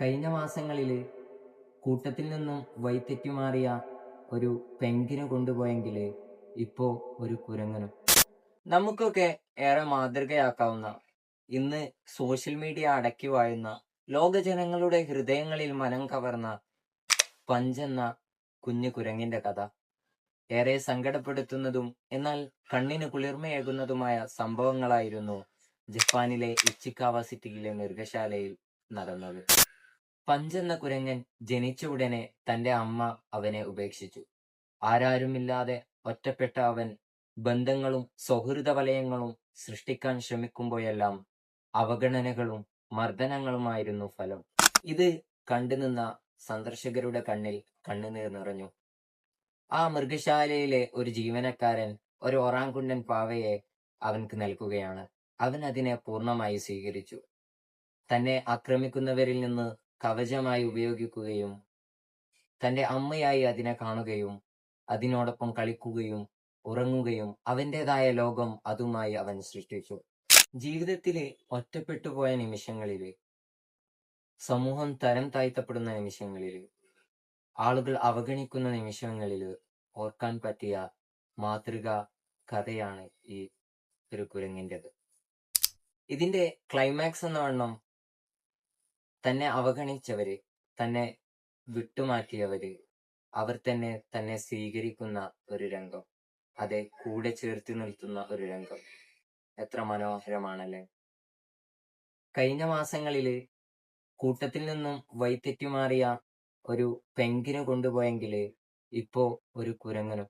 കഴിഞ്ഞ മാസങ്ങളില് കൂട്ടത്തിൽ നിന്നും വഴിതെറ്റിമാറിയ ഒരു പെൻഗ്വിനെ കൊണ്ടുപോയെങ്കില് ഇപ്പോ ഒരു കുരങ്ങനും. നമുക്കൊക്കെ ഏറെ മാതൃകയാക്കാവുന്ന, ഇന്ന് സോഷ്യൽ മീഡിയ അടക്കി വാഴുന്ന, ലോക ജനങ്ങളുടെ ഹൃദയങ്ങളിൽ മനം കവർന്ന പഞ്ചെന്ന കുഞ്ഞു കുരങ്ങിന്റെ കഥ ഏറെ സങ്കടപ്പെടുത്തുന്നതും എന്നാൽ കണ്ണിന് കുളിർമയേകുന്നതുമായ സംഭവങ്ങളായിരുന്നു ജപ്പാനിലെ ഇച്ചിക്കാവ സിറ്റിയിലെ മൃഗശാലയിൽ നടന്നത്. പഞ്ചെന്ന കുരങ്ങൻ ജനിച്ച ഉടനെ തന്റെ അമ്മ അവനെ ഉപേക്ഷിച്ചു. ആരാരുമില്ലാതെ ഒറ്റപ്പെട്ട അവൻ ബന്ധങ്ങളും സൗഹൃദ വലയങ്ങളും സൃഷ്ടിക്കാൻ ശ്രമിക്കുമ്പോഴെല്ലാം അവഗണനകളും മർദ്ദനങ്ങളുമായിരുന്നു ഫലം. ഇത് കണ്ടുനിന്ന സന്ദർശകരുടെ കണ്ണിൽ കണ്ണുനീർ നിറഞ്ഞു. ആ മൃഗശാലയിലെ ഒരു ജീവനക്കാരൻ ഒരു ഒറാങ്കുണ്ടൻ പാവയെ അവൻക്ക് നൽകുകയാണ്. അവൻ അതിനെ പൂർണ്ണമായി സ്വീകരിച്ചു. തന്നെ ആക്രമിക്കുന്നവരിൽ നിന്ന് കവചമായി ഉപയോഗിക്കുകയും തന്റെ അമ്മയായി അതിനെ കാണുകയും അതിനോടൊപ്പം കളിക്കുകയും ഉറങ്ങുകയും അവൻ്റെതായ ലോകം അതുമായി അവൻ സൃഷ്ടിച്ചു. ജീവിതത്തില് ഒറ്റപ്പെട്ടുപോയ നിമിഷങ്ങളില്, സമൂഹം തരം താഴ്ത്തപ്പെടുന്ന നിമിഷങ്ങളില്, ആളുകൾ അവഗണിക്കുന്ന നിമിഷങ്ങളില് ഓർക്കാൻ പറ്റിയ മാതൃക കഥയാണ് ഈ ഒരു കുരങ്ങിൻ്റെത്. ഇതിന്റെ ക്ലൈമാക്സ് എന്ന വണ്ണം തന്നെ അവഗണിച്ചവര്, തന്നെ വിട്ടുമാറ്റിയവര്, അവർ തന്നെ സ്വീകരിക്കുന്ന ഒരു രംഗം, അതെ, കൂടെ ചേർത്ത് നിർത്തുന്ന ഒരു രംഗം എത്ര മനോഹരമാണല്ലേ. കഴിഞ്ഞ മാസങ്ങളില് കൂട്ടത്തിൽ നിന്നും വഴിതെറ്റിമാറിയ ഒരു പെൻഗ്വിനെ കൊണ്ടുപോയെങ്കില് ഇപ്പോ ഒരു കുരങ്ങനും.